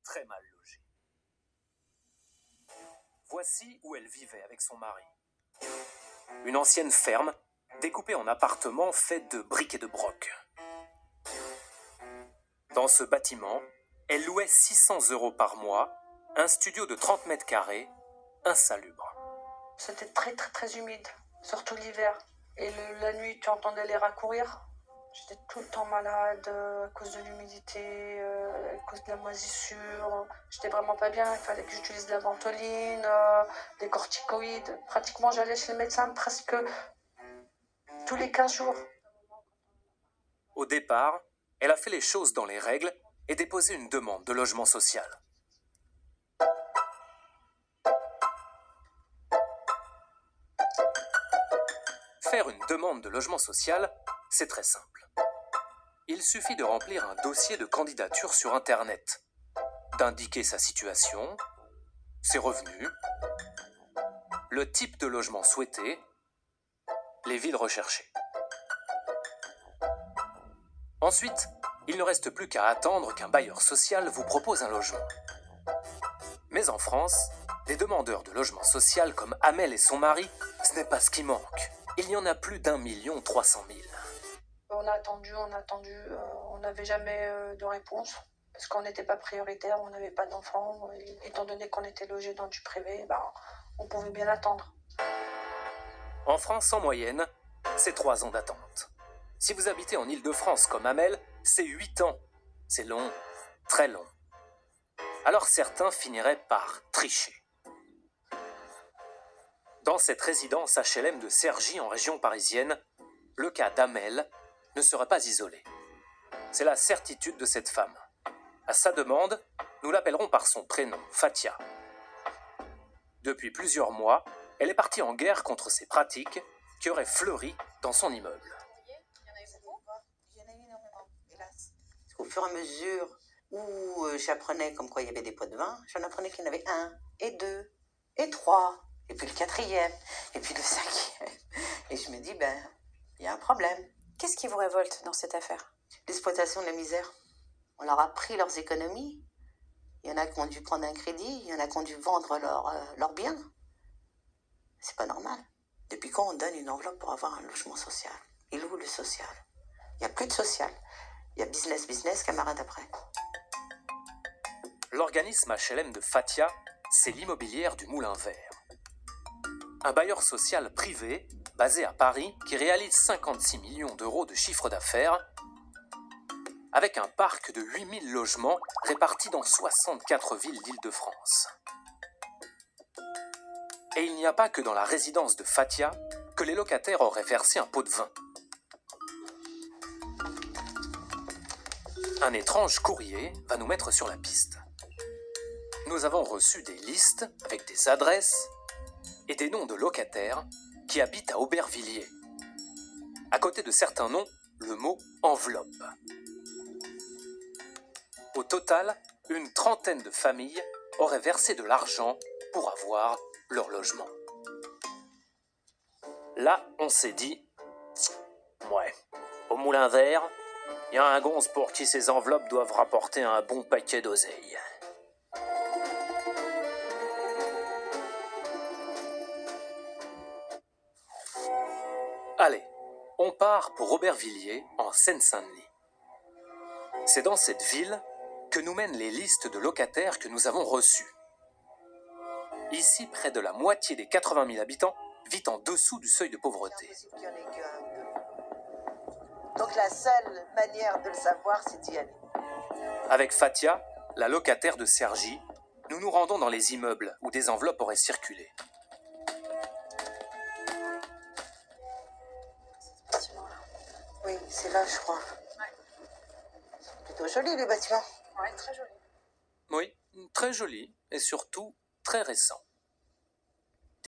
très mal logée. Voici où elle vivait avec son mari. Une ancienne ferme, découpée en appartements faits de briques et de broc. Dans ce bâtiment, elle louait 600 € par mois, un studio de 30 mètres carrés, insalubre. C'était très très très humide, surtout l'hiver. Et la nuit, tu entendais les rats courir. J'étais tout le temps malade à cause de l'humidité, à cause de la moisissure. J'étais vraiment pas bien, il fallait que j'utilise de la ventoline, des corticoïdes. Pratiquement, j'allais chez le médecin presque tous les 15 jours. Au départ, elle a fait les choses dans les règles et déposé une demande de logement social. Faire une demande de logement social, c'est très simple. Il suffit de remplir un dossier de candidature sur Internet, d'indiquer sa situation, ses revenus, le type de logement souhaité, les villes recherchées. Ensuite, il ne reste plus qu'à attendre qu'un bailleur social vous propose un logement. Mais en France, des demandeurs de logement social comme Amel et son mari, ce n'est pas ce qui manque. Il y en a plus d'1 300 000. On a attendu, on n'avait jamais de réponse. Parce qu'on n'était pas prioritaire, on n'avait pas d'enfants. Étant donné qu'on était logé dans du privé, on pouvait bien attendre. En France, en moyenne, c'est 3 ans d'attente. Si vous habitez en Île-de-France comme Amel, c'est 8 ans. C'est long, très long. Alors certains finiraient par tricher. Dans cette résidence HLM de Cergy en région parisienne, le cas d'Amel ne serait pas isolé. C'est la certitude de cette femme. À sa demande, nous l'appellerons par son prénom, Fatia. Depuis plusieurs mois, elle est partie en guerre contre ces pratiques qui auraient fleuri dans son immeuble. Au fur et à mesure où j'apprenais comme quoi il y avait des pots de vin, j'en apprenais qu'il y en avait 1, et 2, et 3, et puis le 4e, et puis le 5e. Et je me dis, il y a un problème. Qu'est-ce qui vous révolte dans cette affaire? L'exploitation de la misère. On leur a pris leurs économies. Il y en a qui ont dû prendre un crédit, il y en a qui ont dû vendre leurs biens. C'est pas normal. Depuis quand on donne une enveloppe pour avoir un logement social? Il est où le social? Il n'y a plus de social. Il y a business, camarade après. L'organisme HLM de Fatia, c'est l'immobilière du Moulin Vert. Un bailleur social privé, basé à Paris, qui réalise 56 millions d'euros de chiffre d'affaires, avec un parc de 8000 logements répartis dans 64 villes d'Île-de-France. Et il n'y a pas que dans la résidence de Fatia que les locataires auraient versé un pot de vin. Un étrange courrier va nous mettre sur la piste. Nous avons reçu des listes avec des adresses et des noms de locataires qui habitent à Aubervilliers. À côté de certains noms, le mot enveloppe. Au total, une trentaine de familles auraient versé de l'argent pour avoir leur logement. Là, on s'est dit, ouais, au Moulin Vert, il y a un gonze pour qui ces enveloppes doivent rapporter un bon paquet d'oseille. Allez, on part pour Aubervilliers, en Seine-Saint-Denis. C'est dans cette ville que nous mènent les listes de locataires que nous avons reçus. Ici, près de la moitié des 80 000 habitants vit en dessous du seuil de pauvreté. Donc la seule manière de le savoir, c'est d'y aller. Avec Fatia, la locataire de Cergy, nous nous rendons dans les immeubles où des enveloppes auraient circulé. Oui, c'est là, je crois. Ouais. C'est plutôt joli, les bâtiments. Ouais, très joli. Oui, très joli et surtout très récent.